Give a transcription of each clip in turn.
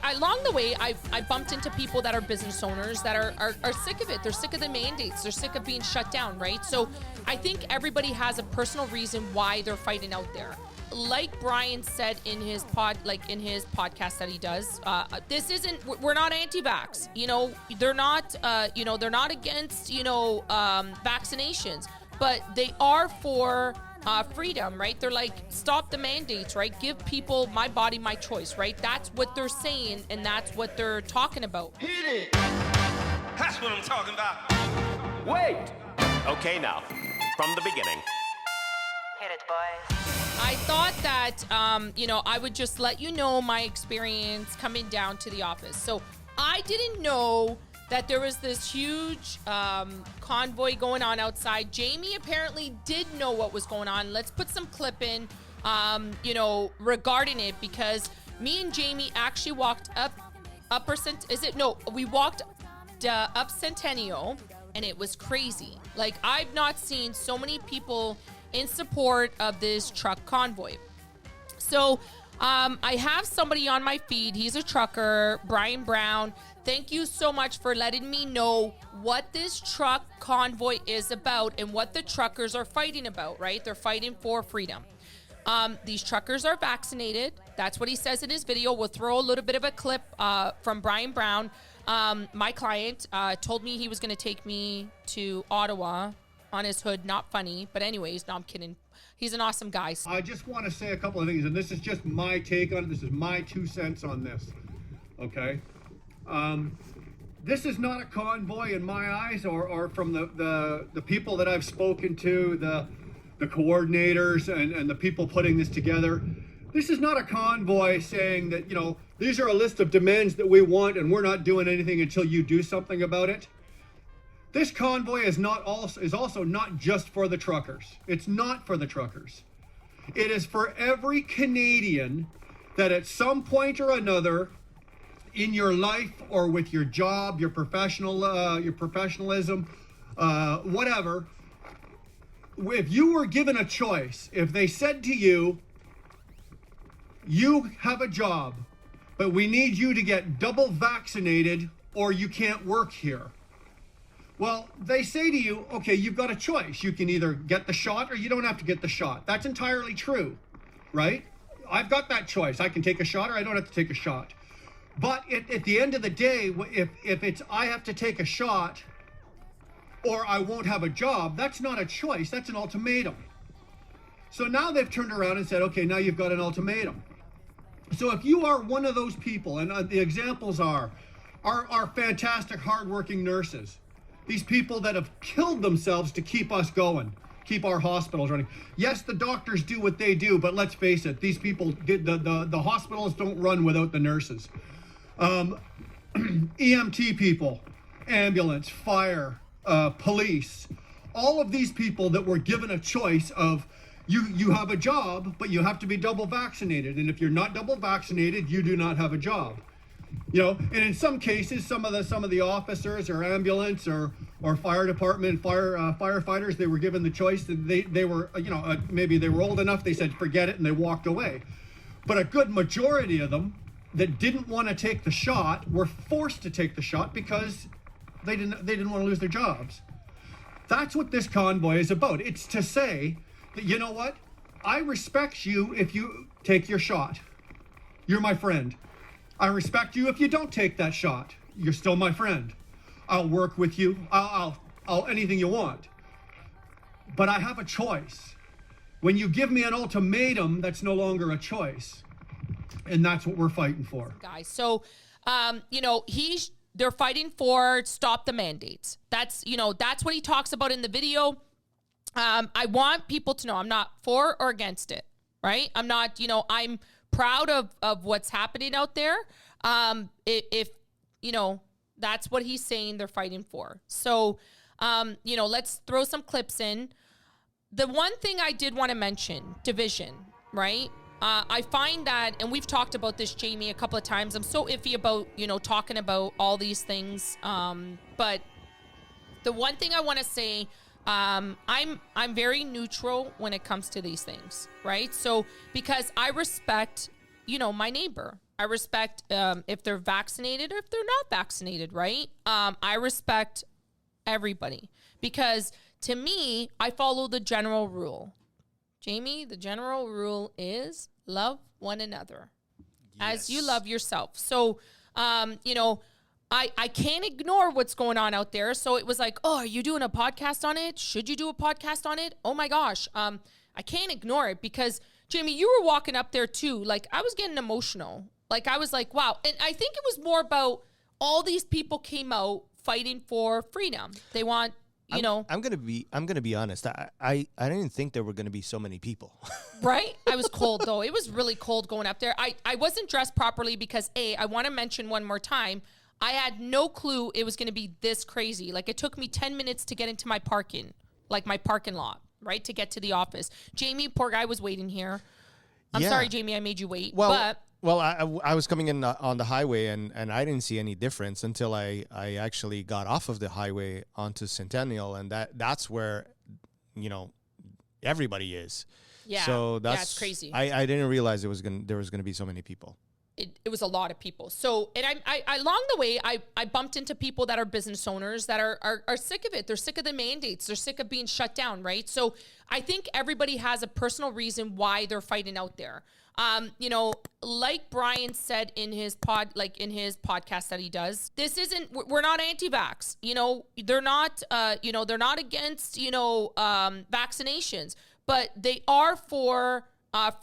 along the way, I bumped into people that are business owners that are sick of it. They're sick of the mandates. They're sick of being shut down, right? So I think everybody has a personal reason why they're fighting out there. Like Brian said in his podcast that he does, this isn't, we're not anti-vax. They're not, they're not against, vaccinations, but they are for freedom, right? They're like, stop the mandates, right? Give people my body, my choice, right? That's what they're saying, and that's what they're talking about. Hit it! That's what I'm talking about. Wait! Okay, now, from the beginning. Hit it, boys. I thought that, I would just let you know my experience coming down to the office. So I didn't know that there was this huge convoy going on outside. Jamie apparently did know what was going on. Let's put some clip in, regarding it, because me and Jamie actually walked we walked up Centennial, and it was crazy. Like, I've not seen so many people in support of this truck convoy. So I have somebody on my feed. He's a trucker, Brian Brown. Thank you so much for letting me know what this truck convoy is about and what the truckers are fighting about, right? They're fighting for freedom. These truckers are vaccinated. That's what he says in his video. We'll throw a little bit of a clip from Brian Brown. My client told me he was going to take me to Ottawa on his hood. Not funny, but anyways, no, I'm kidding. He's an awesome guy. I just want to say a couple of things, and this is just my take on it. This is my 2 cents on this, okay? This is not a convoy in my eyes, or from the people that I've spoken to, the coordinators and the people putting this together. This is not a convoy saying that, these are a list of demands that we want and we're not doing anything until you do something about it. This convoy is also not just for the truckers. It's not for the truckers. It is for every Canadian that at some point or another in your life or with your job, your professionalism, whatever, if you were given a choice, if they said to you, you have a job, but we need you to get double vaccinated or you can't work here. Well, they say to you, okay, you've got a choice. You can either get the shot or you don't have to get the shot. That's entirely true, right? I've got that choice. I can take a shot or I don't have to take a shot. But at the end of the day, if it's I have to take a shot or I won't have a job, that's not a choice. That's an ultimatum. So now they've turned around and said, okay, now you've got an ultimatum. So if you are one of those people, and the examples are fantastic, hardworking nurses, these people that have killed themselves to keep us going, keep our hospitals running. Yes, the doctors do what they do, but let's face it, these people, the hospitals don't run without the nurses. EMT people, ambulance, fire, police, all of these people that were given a choice of, you have a job, but you have to be double vaccinated. And if you're not double vaccinated, you do not have a job. And in some cases, some of the officers or ambulance or fire department, firefighters, they were given the choice that they were, maybe they were old enough, they said, forget it, and they walked away. But a good majority of them that didn't want to take the shot were forced to take the shot because they didn't want to lose their jobs. That's what this convoy is about. It's to say that, you know what? I respect you if you take your shot. You're my friend. I respect you if you don't take that shot. You're still my friend. I'll work with you. I'll anything you want. But I have a choice. When you give me an ultimatum, that's no longer a choice. And that's what we're fighting for. Guys, so, they're fighting for stop the mandates. That's what he talks about in the video. I want people to know I'm not for or against it, right? I'm not, I'm proud of what's happening out there. If that's what he's saying they're fighting for. So, let's throw some clips in. The one thing I did want to mention, division, right? I find that, and we've talked about this, Jamie, a couple of times. I'm so iffy about, talking about all these things. But the one thing I want to say, I'm very neutral when it comes to these things, right? So because I respect, my neighbor, I respect if they're vaccinated or if they're not vaccinated, right? I respect everybody because to me, I follow the general rule. Jamie, the general rule is love one another as you love yourself. So, you know, I can't ignore what's going on out there. So it was like, oh, are you doing a podcast on it? Should you do a podcast on it? Oh my gosh. I can't ignore it because Jamie, you were walking up there too. Like I was getting emotional. Like I was like, wow. And I think it was more about all these people came out fighting for freedom. They want, you know. I'm gonna be honest. I didn't think there were gonna be so many people. Right? I was cold though. It was really cold going up there. I wasn't dressed properly because I want to mention one more time. I had no clue it was gonna be this crazy. Like it took me 10 minutes to get into my parking lot, right? To get to the office. Jamie, poor guy, was waiting here. I'm sorry, Jamie, I made you wait. Well, I was coming in on the highway and I didn't see any difference until I actually got off of the highway onto Centennial, and that's where, you know, everybody is. Yeah. So that's it's crazy. I didn't realize there was gonna be so many people. It was a lot of people. So, and I along the way, I bumped into people that are business owners that are sick of it. They're sick of the mandates. They're sick of being shut down, right? So I think everybody has a personal reason why they're fighting out there. You know, like Brian said in his podcast that he does, we're not anti-vax. You know, they're not against, vaccinations, but they are for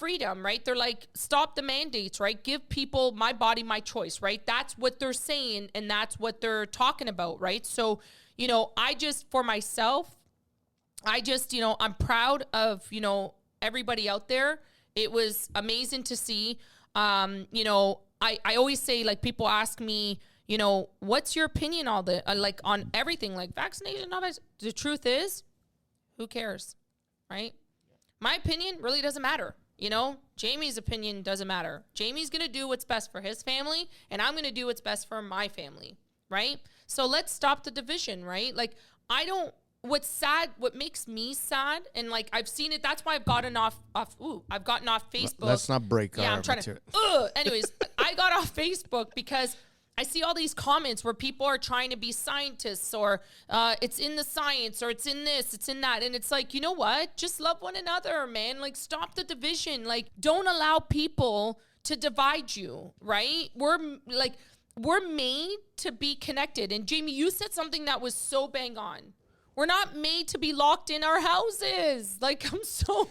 freedom, right? They're like, stop the mandates, right? Give people my body, my choice, right? That's what they're saying. And that's what they're talking about, right? So, you know, for myself, I'm proud of, everybody out there. It was amazing to see. I always say, like, people ask me, what's your opinion on everything, like vaccination, not vaccine. The truth is, who cares, right? My opinion really doesn't matter. Jamie's opinion doesn't matter. Jamie's going to do what's best for his family, and I'm going to do what's best for my family, right? So let's stop the division, right? Like, what's sad, what makes me sad, and like I've seen it, that's why I've gotten off Facebook. Let's not break our I'm trying to. Anyways, I got off Facebook because I see all these comments where people are trying to be scientists, or it's in the science, or it's in this, it's in that. And it's like, you know what? Just love one another, man. Like, stop the division. Like, don't allow people to divide you, right? We're made to be connected. And Jamie, you said something that was so bang on. We're not made to be locked in our houses. Like, I'm so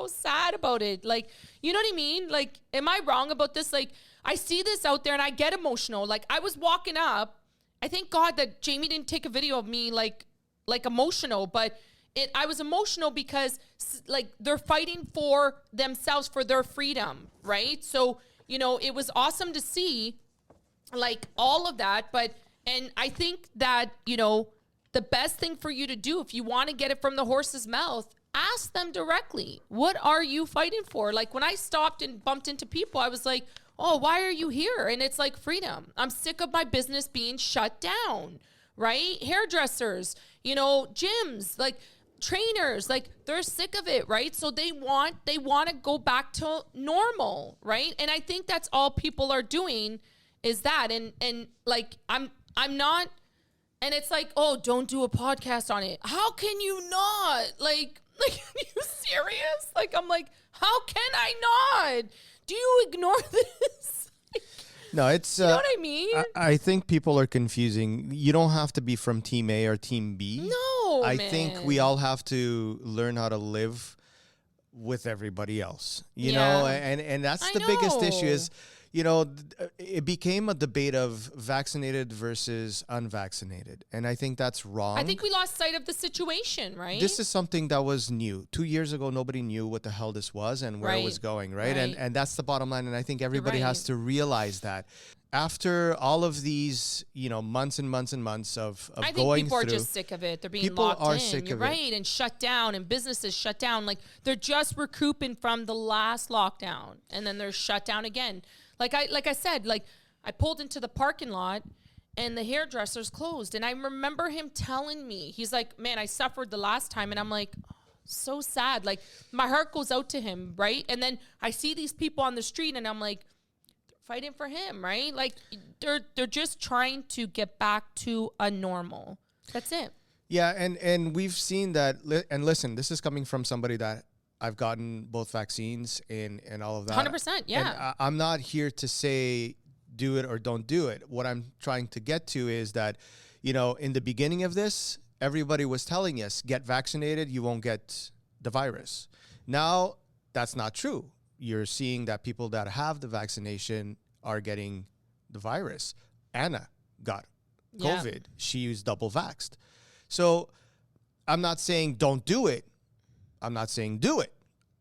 sad about it. Like, you know what I mean? Like, am I wrong about this? Like, I see this out there and I get emotional. Like, I was walking up. I thank God that Jamie didn't take a video of me like emotional, but I was emotional because like they're fighting for themselves, for their freedom, right? So, it was awesome to see like all of that. And I think that, the best thing for you to do, if you want to get it from the horse's mouth, ask them directly. What are you fighting for? Like, when I stopped and bumped into people, I was like, oh, why are you here? And it's like, freedom. I'm sick of my business being shut down, right? Hairdressers, gyms, like trainers, like they're sick of it, right? So they want to go back to normal, right? And I think that's all people are doing is that. And like, I'm not, and it's like, oh, don't do a podcast on it. How can you not? Like, are you serious? Like, I'm like, how can I not? Do you ignore this? No, it's... you know what I mean? I think people are confusing. You don't have to be from Team A or Team B. No, I think we all have to learn how to live with everybody else, you know? And that's the biggest issue is, it became a debate of vaccinated versus unvaccinated. And I think that's wrong. I think we lost sight of the situation, right? This is something that was new. 2 years ago, nobody knew what the hell this was and where it was going, right? And that's the bottom line. And I think everybody has to realize that. After all of these, months and months and months of going through. I think people are just sick of it. They're being locked in. Sick You're of right. it. And shut down, and businesses shut down. Like, they're just recouping from the last lockdown, and then they're shut down again. Like I said, I pulled into the parking lot and the hairdresser's closed. And I remember him telling me, he's like, man, I suffered the last time. And I'm like, oh, so sad. Like, my heart goes out to him, right? And then I see these people on the street and I'm like, fighting for him, right? Like they're just trying to get back to a normal. That's it. Yeah, and we've seen that. And listen, this is coming from somebody that I've gotten both vaccines and all of that. 100%, yeah. And I'm not here to say do it or don't do it. What I'm trying to get to is that, in the beginning of this, everybody was telling us, get vaccinated, you won't get the virus. Now, that's not true. You're seeing that people that have the vaccination are getting the virus. Anna got COVID. She was double vaxxed. So I'm not saying don't do it. I'm not saying do it.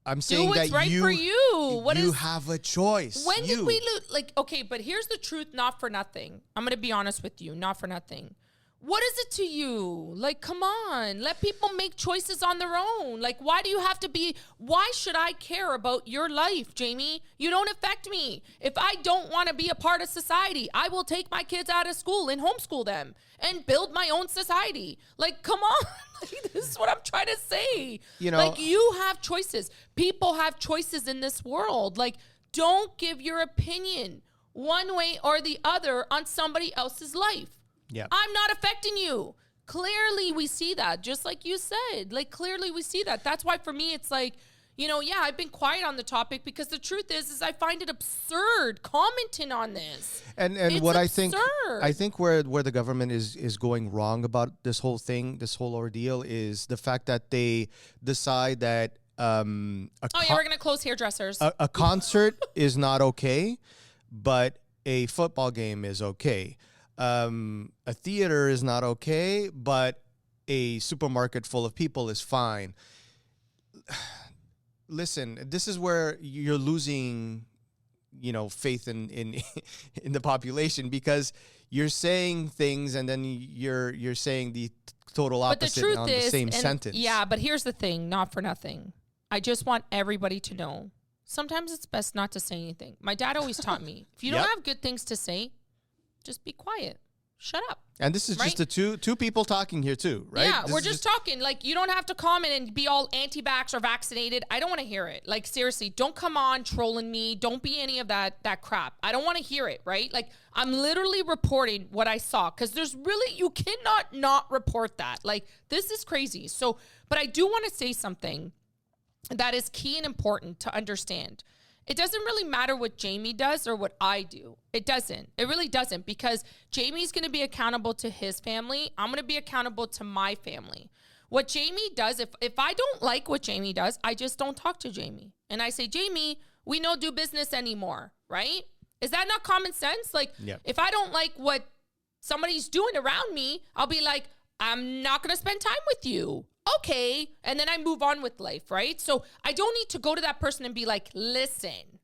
I'm saying what's that right for you. You have a choice. When did we lose? Like, okay, but here's the truth, not for nothing. I'm going to be honest with you, not for nothing. What is it to you? Like, come on. Let people make choices on their own. Like, why should I care about your life, Jamie? You don't affect me. If I don't want to be a part of society, I will take my kids out of school and homeschool them and build my own society. Like, come on. Like, this is what I'm trying to say. Like, you have choices. People have choices in this world. Like, don't give your opinion one way or the other on somebody else's life. Yeah. I'm not affecting you. Clearly we see that, just like you said. Like, clearly we see that. That's why for me it's like, I've been quiet on the topic because the truth is I find it absurd commenting on this. And it's what absurd. I think where the government is going wrong about this whole thing, this whole ordeal, is the fact that they decide that we're gonna close hairdressers. A concert is not okay, but a football game is okay. A theater is not okay, but a supermarket full of people is fine. Listen, this is where you're losing, faith in the population, because you're saying things and then you're saying the total opposite on the same sentence. Yeah, but here's the thing, not for nothing. I just want everybody to know, sometimes it's best not to say anything. My dad always taught me, if you don't have good things to say, just be quiet. Shut up. And this is just the two people talking here too, right? Yeah, we're just talking. Like, you don't have to comment and be all anti-vax or vaccinated. I don't want to hear it. Like, seriously, don't come on trolling me. Don't be any of that crap. I don't want to hear it, right? Like, I'm literally reporting what I saw, because you cannot not report that. Like, this is crazy. So, but I do want to say something that is key and important to understand. It doesn't really matter what Jamie does or what I do. It doesn't. It really doesn't, because Jamie's going to be accountable to his family. I'm going to be accountable to my family. What Jamie does, if I don't like what Jamie does, I just don't talk to Jamie. And I say, Jamie, we don't do business anymore, right? Is that not common sense? Like, if I don't like what somebody's doing around me, I'll be like, I'm not going to spend time with you. Okay. And then I move on with life, right? So I don't need to go to that person and be like, listen,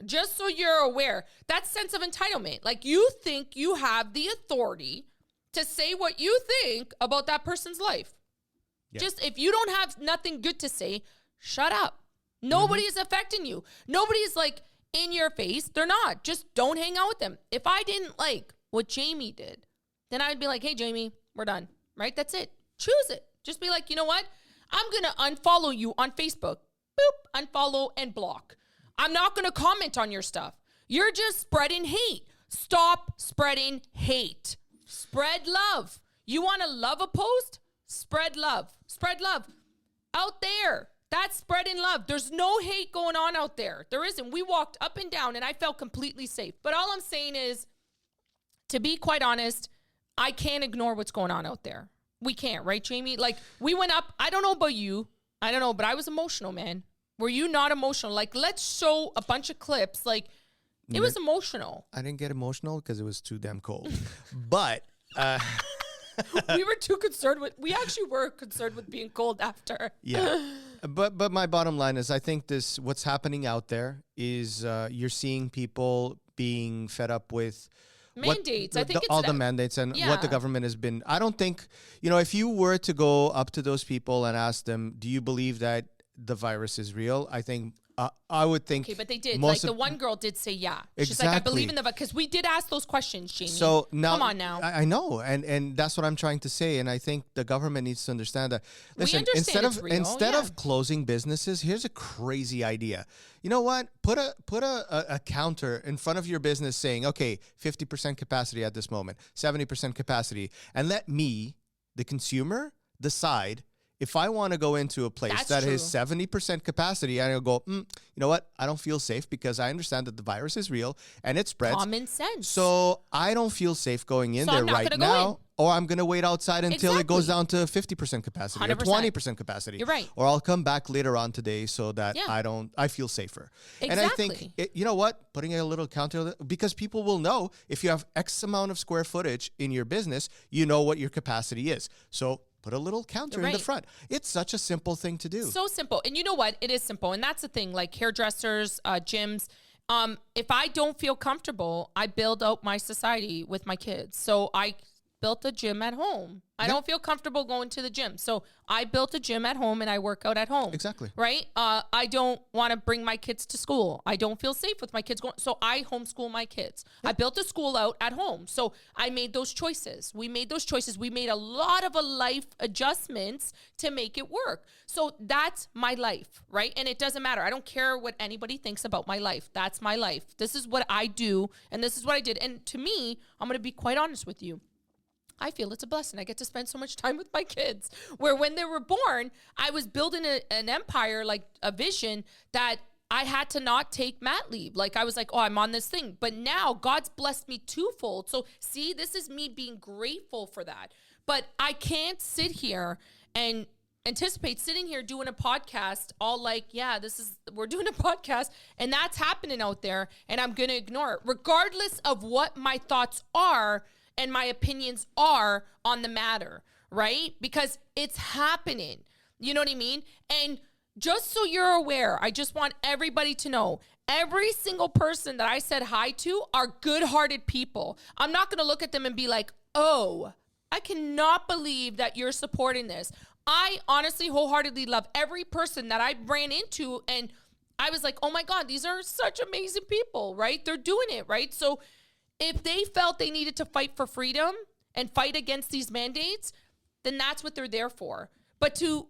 just so you're aware, that sense of entitlement. Like, you think you have the authority to say what you think about that person's life. Yeah. Just, if you don't have nothing good to say, shut up. Nobody is affecting you. Nobody's like in your face. They're not. Just don't hang out with them. If I didn't like what Jamie did, then I'd be like, hey, Jamie, we're done, right? That's it. Choose it. Just be like, you know what? I'm going to unfollow you on Facebook. Boop, unfollow and block. I'm not going to comment on your stuff. You're just spreading hate. Stop spreading hate. Spread love. You want to love a post? Spread love. Spread love. Out there, that's spreading love. There's no hate going on out there. There isn't. We walked up and down and I felt completely safe. But all I'm saying is, to be quite honest, I can't ignore what's going on out there. We can't, right, Jamie? Like, we went up. I don't know about you. I don't know, but I was emotional, man. Were you not emotional? Like, let's show a bunch of clips. Like, it was emotional. I didn't get emotional because it was too damn cold. But we were too concerned with. We actually were concerned with being cold after. Yeah. But my bottom line is, I think what's happening out there is you're seeing people being fed up with mandates. I think it's all the mandates and what the government has been. I don't think, if you were to go up to those people and ask them, do you believe that the virus is real? I think I would think. Okay, but they did. Most Like, the of- one girl did say yeah. She's like, I believe in the, because we did ask those questions, Jamie. So now, come on now. I know, and that's what I'm trying to say, and I think the government needs to understand that. Listen, understand it's real, instead yeah. of closing businesses, here's a crazy idea. You know what? Put a counter in front of your business saying, okay, 50% capacity at this moment, 70% capacity, and let me, the consumer, decide. If I want to go into a place That's that true. is 70% capacity, and I'll go, you know what? I don't feel safe because I understand that the virus is real and it spreads. Common sense. So I don't feel safe going in So there I'm not right gonna go now. in. Or I'm going to wait outside until it goes Exactly. down to 50% capacity or 100%. 20% capacity. You're right. Or I'll come back later on today so that Yeah. I feel safer. And I think, Exactly. you know what? Putting a little counter, because people will know if you have X amount of square footage in your business, you know what your capacity is. So put a little counter in the Right. front. It's such a simple thing to do. So simple. And you know what? It is simple. And that's the thing, like hairdressers, gyms. If I don't feel comfortable, I build out my society with my kids. So I built a gym at home. I don't feel comfortable going to the gym. So I built a gym at home and I work out at home. Exactly. Right? I don't want to bring my kids to school. I don't feel safe with my kids going. So I homeschool my kids. I built a school out at home. So I made those choices. We made those choices. We made a lot of life adjustments to make it work. So that's my life, right? And it doesn't matter. I don't care what anybody thinks about my life. That's my life. This is what I do. And this is what I did. And to me, I'm going to be quite honest with you. I feel it's a blessing. I get to spend so much time with my kids. Where when they were born, I was building an empire, like a vision that I had to not take mat leave. Like I was like, oh, I'm on this thing. But now God's blessed me twofold. So see, this is me being grateful for that. But I can't sit here and anticipate sitting here doing a podcast all like, yeah, we're doing a podcast and that's happening out there and I'm going to ignore it. Regardless of what my thoughts are, and my opinions are on the matter, right? Because it's happening. You know what I mean? And just so you're aware, I just want everybody to know, every single person that I said hi to are good-hearted people. I'm not going to look at them and be like, oh, I cannot believe that you're supporting this. I honestly, wholeheartedly love every person that I ran into, and I was like, oh my God, these are such amazing people, right? They're doing it, right? So if they felt they needed to fight for freedom and fight against these mandates, then that's what they're there for. But to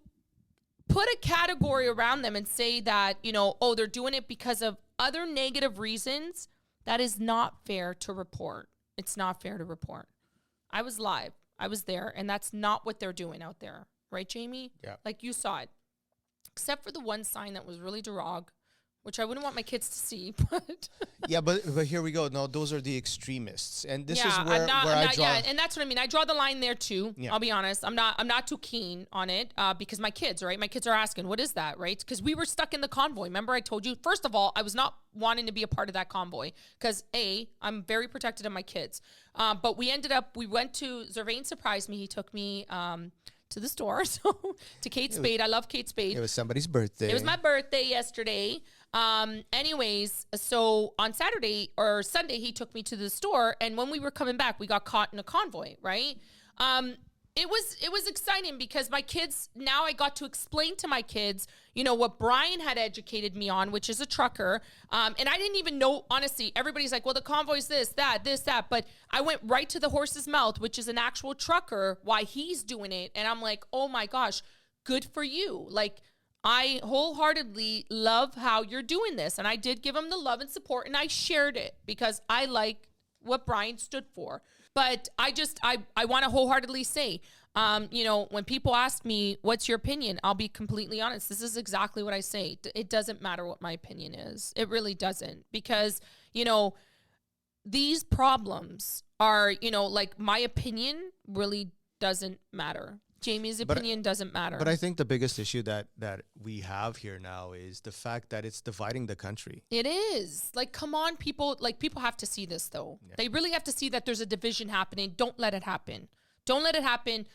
put a category around them and say that, you know, oh, they're doing it because of other negative reasons, that is not fair to report. It's not fair to report. I was live. I was there, and that's not what they're doing out there. Right, Jamie? Yeah. Like you saw it. Except for the one sign that was really derog, which I wouldn't want my kids to see, but Yeah, but here we go. No, those are the extremists, and this yeah, is where I'm not, I draw. yeah, and that's what I mean. I draw the line there too. Yeah. I'll be honest. I'm not too keen on it because my kids, right? My kids are asking, "What is that?" Right? Because we were stuck in the convoy. Remember, I told you. First of all, I was not wanting to be a part of that convoy because I'm very protected of my kids. But we went to Zervain. Surprised me. He took me to the store, so to Kate Spade. I love Kate Spade. It was somebody's birthday. It was my birthday yesterday. Anyways, so on Saturday or Sunday, he took me to the store, and when we were coming back, we got caught in a convoy, right? It was exciting because my kids, now I got to explain to my kids, you know, what Brian had educated me on, which is a trucker. And I didn't even know, honestly, everybody's like, well, the convoy's this, that. But I went right to the horse's mouth, which is an actual trucker, why he's doing it. And I'm like, oh my gosh, good for you. Like, I wholeheartedly love how you're doing this. And I did give him the love and support, and I shared it because I like what Brian stood for. But I want to wholeheartedly say, you know, when people ask me, what's your opinion? I'll be completely honest. This is exactly what I say. It doesn't matter what my opinion is. It really doesn't. Because, you know, these problems are, you know, like my opinion really doesn't matter. Jamie's opinion doesn't matter. But I think the biggest issue that we have here now is the fact that it's dividing the country. It is. Like, come on, people. Like, people have to see this, though. Yeah. They really have to see that there's a division happening. Don't let it happen. Don't let it happen.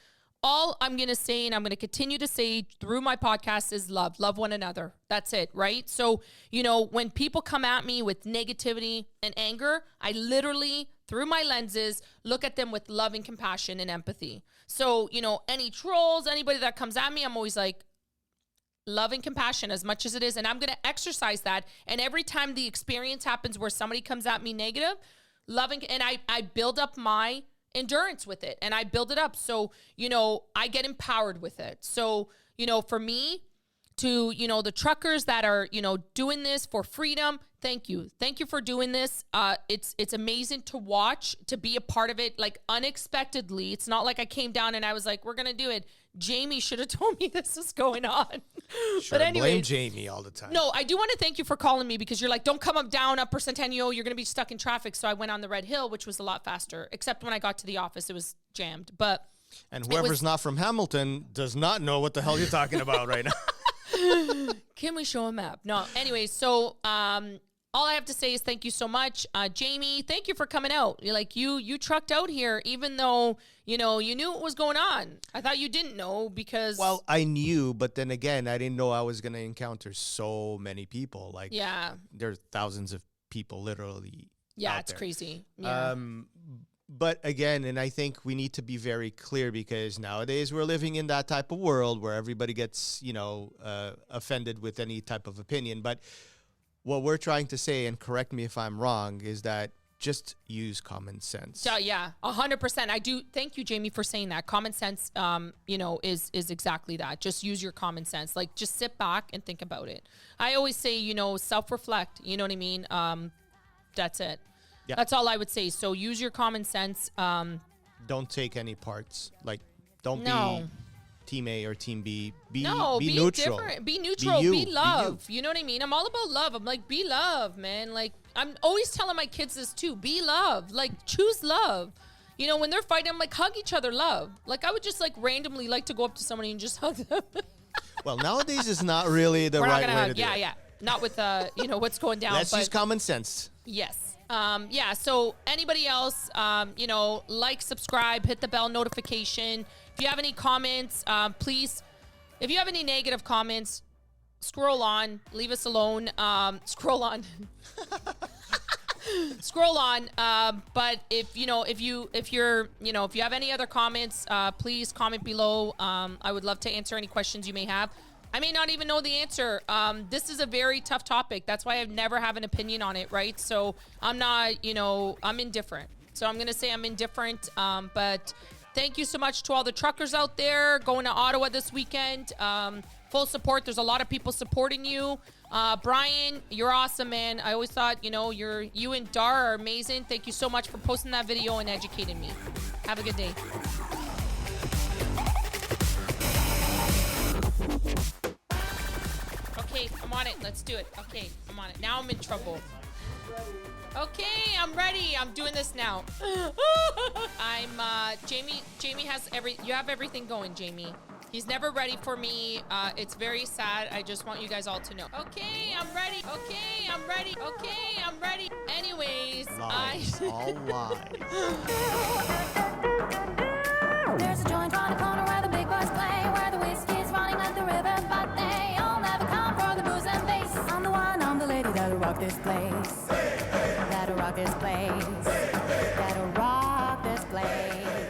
All I'm going to say, and I'm going to continue to say through my podcast, is love. Love one another. That's it, right? So, you know, when people come at me with negativity and anger, I literally, through my lenses, look at them with love and compassion and empathy. So, you know, any trolls, anybody that comes at me, I'm always like, love and compassion as much as it is. And I'm going to exercise that. And every time the experience happens where somebody comes at me negative, loving, and I build up my endurance with it and I build it up. So, you know, I get empowered with it. So, you know, for me to, you know, the truckers that are, you know, doing this for freedom, thank you. Thank you for doing this. It's amazing to watch, to be a part of it, like unexpectedly. It's not like I came down and I was like, we're going to do it. Jamie should have told me this is going on. Sure, but anyway, blame Jamie all the time. No, I do want to thank you for calling me because you're like, don't come up down Upper Centennial. You're going to be stuck in traffic. So I went on the Red Hill, which was a lot faster, except when I got to the office, it was jammed. But and whoever's not from Hamilton does not know what the hell you're talking about right now. Can we show a map? No. Anyway, so all I have to say is thank you so much. Jamie, thank you for coming out. You're like, you trucked out here even though, you know, you knew what was going on. I thought you didn't know because... Well, I knew, but then again, I didn't know I was going to encounter so many people. Like, yeah, there's thousands of people literally yeah, out it's there. crazy. Yeah. But again, and I think we need to be very clear because nowadays we're living in that type of world where everybody gets, you know, offended with any type of opinion. But what we're trying to say, and correct me if I'm wrong, is that just use common sense. So, yeah, 100%. I do. Thank you, Jamie, for saying that. Common sense, you know, is exactly that. Just use your common sense. Like, just sit back and think about it. I always say, you know, self-reflect. You know what I mean? That's it. Yep. That's all I would say. So use your common sense. Don't take any parts. Like, don't No. be team A or team B. Be be neutral. different. Be neutral. you. Be Be love. You know what I mean? I'm all about love. I'm like, be love, man. Like, I'm always telling my kids this too. Be love. Like, choose love. You know, when they're fighting, I'm like, hug each other, love. Like, I would just like randomly like to go up to somebody and just hug them. Well, nowadays is not really the We're not right gonna way hug. to do Yeah, it. yeah. Not with you know, what's going down. Let's but use common sense. yes. Yeah, so anybody else, you know, like, subscribe, hit the bell notification. If you have any comments, please, if you have any negative comments, scroll on, leave us alone. Scroll on. Scroll on. But if you have any other comments, please comment below. I would love to answer any questions you may have. I may not even know the answer. This is a very tough topic. That's why I've never have an opinion on it, right? So I'm not, you know, I'm indifferent. So I'm going to say I'm indifferent. But thank you so much to all the truckers out there going to Ottawa this weekend. Full support. There's a lot of people supporting you. Brian, you're awesome, man. I always thought, you know, you and Dar are amazing. Thank you so much for posting that video and educating me. Have a good day. Okay, I'm on it. Let's do it. Okay, I'm on it. Now I'm in trouble. Okay, I'm ready. I'm doing this now. Jamie has you have everything going, Jamie. He's never ready for me. It's very sad. I just want you guys all to know. Okay, I'm ready. Okay, I'm ready. Okay, I'm ready. Anyways, Lies. All lies. There's a joint on the corner where the big boys play, where the whiskey's running like the river, but they all never come for the booze and bass. I'm the one, I'm the lady that'll rock this place. That'll rock this place. That'll rock this place.